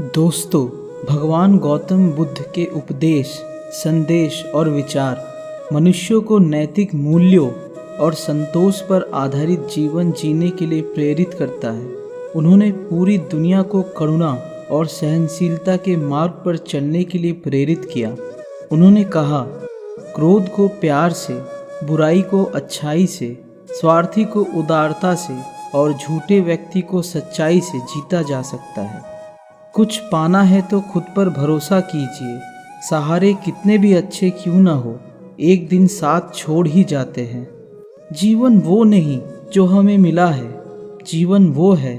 दोस्तों, भगवान गौतम बुद्ध के उपदेश, संदेश और विचार मनुष्यों को नैतिक मूल्यों और संतोष पर आधारित जीवन जीने के लिए प्रेरित करता है। उन्होंने पूरी दुनिया को करुणा और सहनशीलता के मार्ग पर चलने के लिए प्रेरित किया। उन्होंने कहा, क्रोध को प्यार से, बुराई को अच्छाई से, स्वार्थी को उदारता से और झूठे व्यक्ति को सच्चाई से जीता जा सकता है। कुछ पाना है तो खुद पर भरोसा कीजिए। सहारे कितने भी अच्छे क्यों ना हो, एक दिन साथ छोड़ ही जाते हैं। जीवन वो नहीं जो हमें मिला है, जीवन वो है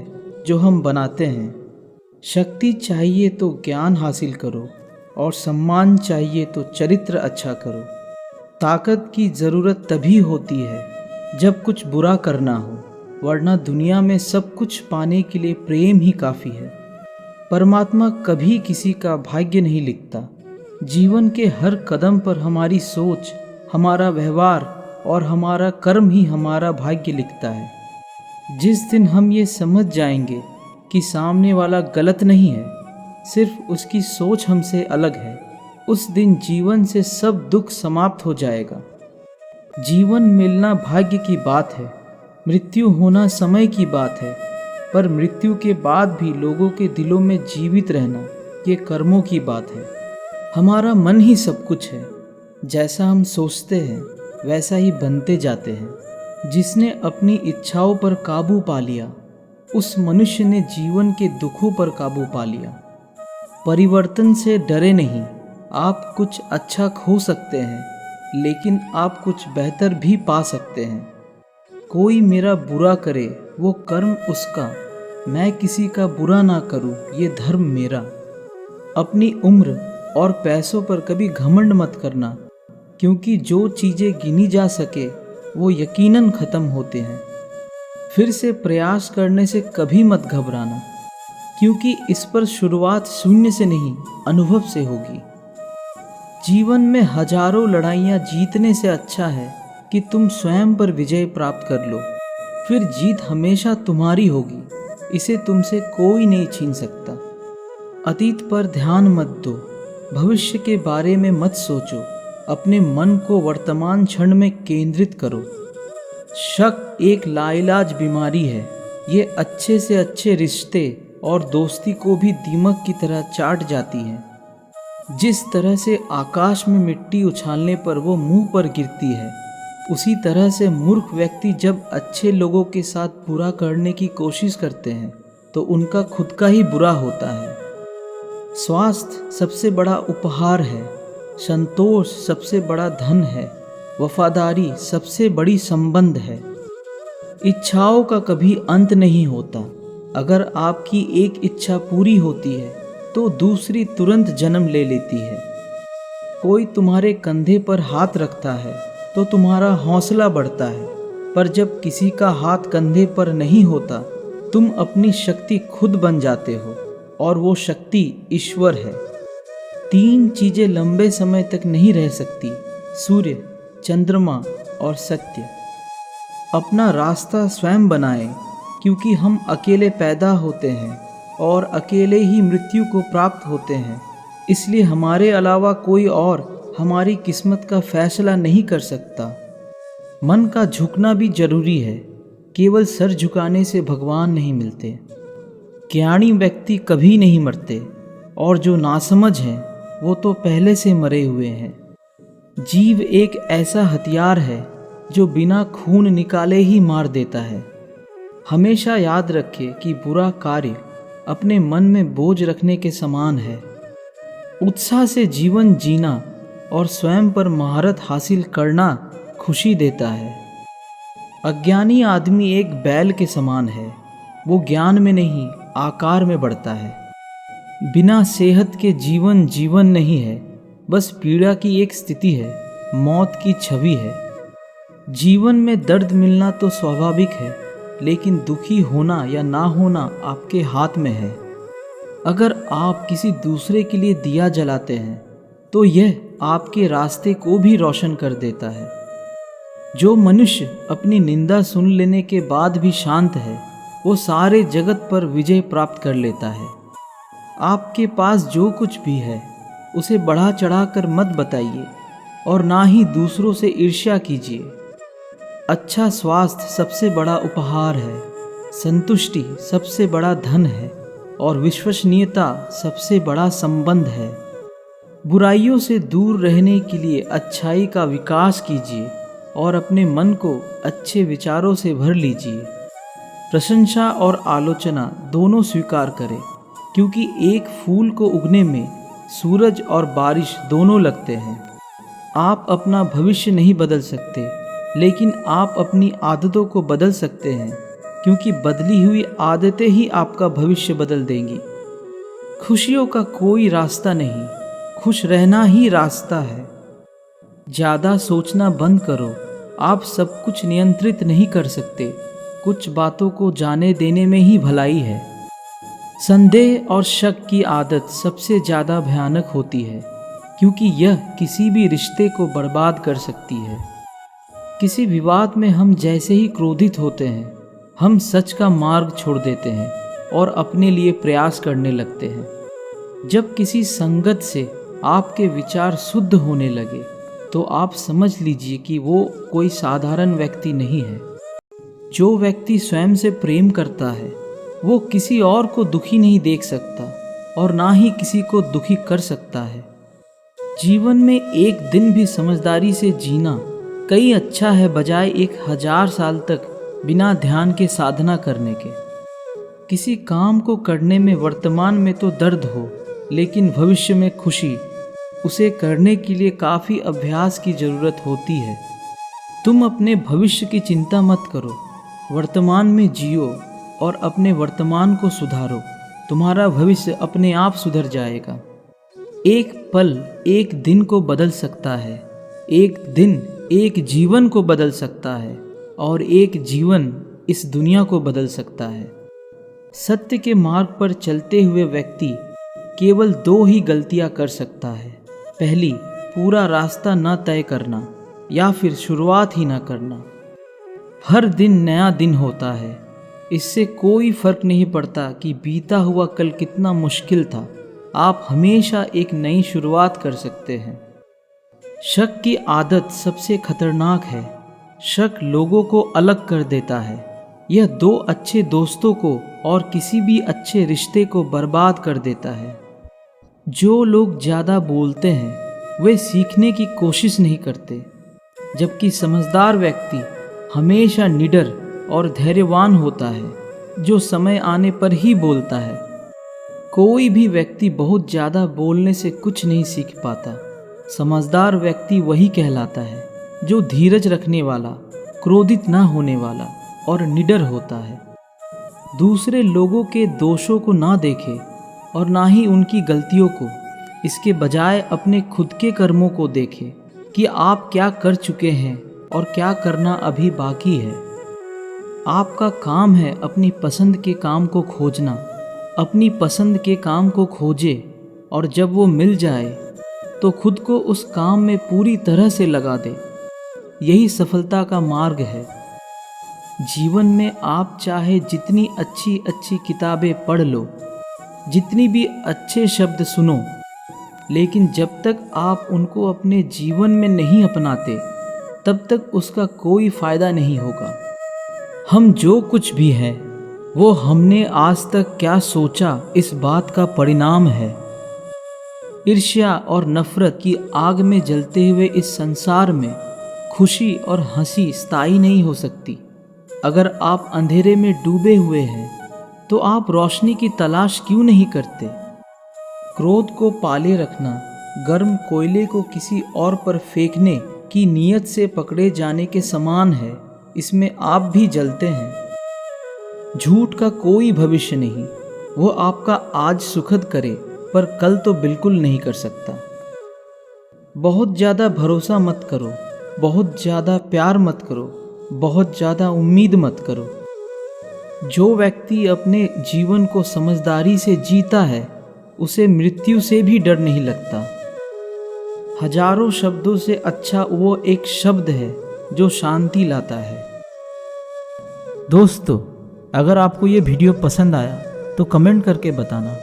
जो हम बनाते हैं। शक्ति चाहिए तो ज्ञान हासिल करो और सम्मान चाहिए तो चरित्र अच्छा करो। ताकत की ज़रूरत तभी होती है जब कुछ बुरा करना हो, वरना दुनिया में सब कुछ पाने के लिए प्रेम ही काफ़ी है। परमात्मा कभी किसी का भाग्य नहीं लिखता। जीवन के हर कदम पर हमारी सोच, हमारा व्यवहार और हमारा कर्म ही हमारा भाग्य लिखता है। जिस दिन हम ये समझ जाएंगे कि सामने वाला गलत नहीं है, सिर्फ उसकी सोच हमसे अलग है, उस दिन जीवन से सब दुख समाप्त हो जाएगा। जीवन मिलना भाग्य की बात है, मृत्यु होना समय की बात है, पर मृत्यु के बाद भी लोगों के दिलों में जीवित रहना ये कर्मों की बात है। हमारा मन ही सब कुछ है। जैसा हम सोचते हैं वैसा ही बनते जाते हैं। जिसने अपनी इच्छाओं पर काबू पा लिया, उस मनुष्य ने जीवन के दुखों पर काबू पा लिया। परिवर्तन से डरे नहीं। आप कुछ अच्छा खो सकते हैं, लेकिन आप कुछ बेहतर भी पा सकते हैं। कोई मेरा बुरा करे वो कर्म उसका, मैं किसी का बुरा ना करूं ये धर्म मेरा। अपनी उम्र और पैसों पर कभी घमंड मत करना, क्योंकि जो चीज़ें गिनी जा सके वो यकीनन ख़त्म होते हैं। फिर से प्रयास करने से कभी मत घबराना, क्योंकि इस पर शुरुआत शून्य से नहीं, अनुभव से होगी। जीवन में हजारों लड़ाइयाँ जीतने से अच्छा है कि तुम स्वयं पर विजय प्राप्त कर लो। फिर जीत हमेशा तुम्हारी होगी, इसे तुमसे कोई नहीं छीन सकता। अतीत पर ध्यान मत दो, भविष्य के बारे में मत सोचो। अपने मन को वर्तमान क्षण में केंद्रित करो। शक एक लाइलाज बीमारी है। ये अच्छे से अच्छे रिश्ते और दोस्ती को भी दीमक की तरह चाट जाती है। जिस तरह से आकाश में मिट्टी उछालने पर वो मुंह पर गिरती है, उसी तरह से मूर्ख व्यक्ति जब अच्छे लोगों के साथ बुरा करने की कोशिश करते हैं तो उनका खुद का ही बुरा होता है। स्वास्थ्य सबसे बड़ा उपहार है, संतोष सबसे बड़ा धन है, वफादारी सबसे बड़ी संबंध है। इच्छाओं का कभी अंत नहीं होता। अगर आपकी एक इच्छा पूरी होती है तो दूसरी तुरंत जन्म ले लेती है। कोई तुम्हारे कंधे पर हाथ रखता है तो तुम्हारा हौसला बढ़ता है, पर जब किसी का हाथ कंधे पर नहीं होता, तुम अपनी शक्ति खुद बन जाते हो, और वो शक्ति ईश्वर है। 3 चीज़ें लंबे समय तक नहीं रह सकती: सूर्य, चंद्रमा और सत्य। अपना रास्ता स्वयं बनाएं, क्योंकि हम अकेले पैदा होते हैं और अकेले ही मृत्यु को प्राप्त होते हैं। इसलिए हमारे अलावा कोई और हमारी किस्मत का फैसला नहीं कर सकता। मन का झुकना भी जरूरी है। केवल सर झुकाने से भगवान नहीं मिलते। ज्ञानी व्यक्ति कभी नहीं मरते, और जो नासमझ हैं वो तो पहले से मरे हुए हैं। जीव एक ऐसा हथियार है जो बिना खून निकाले ही मार देता है। हमेशा याद रखिए कि बुरा कार्य अपने मन में बोझ रखने के समान है। उत्साह से जीवन जीना और स्वयं पर महारत हासिल करना खुशी देता है। अज्ञानी आदमी एक बैल के समान है। वो ज्ञान में नहीं, आकार में बढ़ता है। बिना सेहत के जीवन जीवन नहीं है, बस पीड़ा की एक स्थिति है, मौत की छवि है। जीवन में दर्द मिलना तो स्वाभाविक है, लेकिन दुखी होना या ना होना आपके हाथ में है। अगर आप किसी दूसरे के लिए दिया जलाते हैं तो यह आपके रास्ते को भी रोशन कर देता है। जो मनुष्य अपनी निंदा सुन लेने के बाद भी शांत है, वो सारे जगत पर विजय प्राप्त कर लेता है। आपके पास जो कुछ भी है उसे बढ़ा चढ़ाकर मत बताइए और ना ही दूसरों से ईर्ष्या कीजिए। अच्छा स्वास्थ्य सबसे बड़ा उपहार है, संतुष्टि सबसे बड़ा धन है और विश्वसनीयता सबसे बड़ा संबंध है। बुराइयों से दूर रहने के लिए अच्छाई का विकास कीजिए और अपने मन को अच्छे विचारों से भर लीजिए। प्रशंसा और आलोचना दोनों स्वीकार करें, क्योंकि एक फूल को उगने में सूरज और बारिश दोनों लगते हैं। आप अपना भविष्य नहीं बदल सकते, लेकिन आप अपनी आदतों को बदल सकते हैं, क्योंकि बदली हुई आदतें ही आपका भविष्य बदल देंगी। खुशियों का कोई रास्ता नहीं, खुश रहना ही रास्ता है। ज़्यादा सोचना बंद करो। आप सब कुछ नियंत्रित नहीं कर सकते, कुछ बातों को जाने देने में ही भलाई है। संदेह और शक की आदत सबसे ज़्यादा भयानक होती है, क्योंकि यह किसी भी रिश्ते को बर्बाद कर सकती है। किसी विवाद में हम जैसे ही क्रोधित होते हैं, हम सच का मार्ग छोड़ देते हैं और अपने लिए प्रयास करने लगते हैं। जब किसी संगत से आपके विचार शुद्ध होने लगे, तो आप समझ लीजिए कि वो कोई साधारण व्यक्ति नहीं है। जो व्यक्ति स्वयं से प्रेम करता है, वो किसी और को दुखी नहीं देख सकता और ना ही किसी को दुखी कर सकता है। जीवन में एक दिन भी समझदारी से जीना कई अच्छा है, बजाय 1000 साल तक बिना ध्यान के साधना करने के। किसी काम को करने में वर्तमान में तो दर्द हो, लेकिन भविष्य में खुशी, उसे करने के लिए काफ़ी अभ्यास की ज़रूरत होती है। तुम अपने भविष्य की चिंता मत करो, वर्तमान में जियो और अपने वर्तमान को सुधारो। तुम्हारा भविष्य अपने आप सुधर जाएगा। एक पल एक दिन को बदल सकता है, एक दिन एक जीवन को बदल सकता है और एक जीवन इस दुनिया को बदल सकता है। सत्य के मार्ग पर चलते हुए व्यक्ति केवल 2 ही गलतियां कर सकता है। पहली, पूरा रास्ता न तय करना, या फिर शुरुआत ही न करना। हर दिन नया दिन होता है, इससे कोई फर्क नहीं पड़ता कि बीता हुआ कल कितना मुश्किल था। आप हमेशा एक नई शुरुआत कर सकते हैं। शक की आदत सबसे खतरनाक है। शक लोगों को अलग कर देता है। यह 2 अच्छे दोस्तों को और किसी भी अच्छे रिश्ते को बर्बाद कर देता है। जो लोग ज़्यादा बोलते हैं वे सीखने की कोशिश नहीं करते, जबकि समझदार व्यक्ति हमेशा निडर और धैर्यवान होता है, जो समय आने पर ही बोलता है। कोई भी व्यक्ति बहुत ज़्यादा बोलने से कुछ नहीं सीख पाता। समझदार व्यक्ति वही कहलाता है जो धीरज रखने वाला, क्रोधित न होने वाला और निडर होता है। दूसरे लोगों के दोषों को ना देखे और ना ही उनकी गलतियों को, इसके बजाय अपने खुद के कर्मों को देखें कि आप क्या कर चुके हैं और क्या करना अभी बाकी है। आपका काम है अपनी पसंद के काम को खोजना। अपनी पसंद के काम को खोजे और जब वो मिल जाए तो खुद को उस काम में पूरी तरह से लगा दे। यही सफलता का मार्ग है। जीवन में आप चाहे जितनी अच्छी अच्छी किताबें पढ़ लो, जितनी भी अच्छे शब्द सुनो, लेकिन जब तक आप उनको अपने जीवन में नहीं अपनाते, तब तक उसका कोई फ़ायदा नहीं होगा। हम जो कुछ भी हैं, वो हमने आज तक क्या सोचा इस बात का परिणाम है। ईर्ष्या और नफरत की आग में जलते हुए इस संसार में खुशी और हंसी स्थायी नहीं हो सकती। अगर आप अंधेरे में डूबे हुए हैं, तो आप रोशनी की तलाश क्यों नहीं करते? क्रोध को पाले रखना गर्म कोयले को किसी और पर फेंकने की नीयत से पकड़े जाने के समान है। इसमें आप भी जलते हैं। झूठ का कोई भविष्य नहीं। वो आपका आज सुखद करे, पर कल तो बिल्कुल नहीं कर सकता। बहुत ज़्यादा भरोसा मत करो, बहुत ज़्यादा प्यार मत करो, बहुत ज़्यादा उम्मीद मत करो। जो व्यक्ति अपने जीवन को समझदारी से जीता है, उसे मृत्यु से भी डर नहीं लगता। हजारों शब्दों से अच्छा वो एक शब्द है जो शांति लाता है। दोस्तों, अगर आपको ये वीडियो पसंद आया तो कमेंट करके बताना।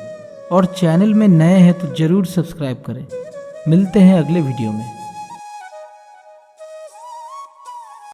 और चैनल में नए हैं तो ज़रूर सब्सक्राइब करें। मिलते हैं अगले वीडियो में।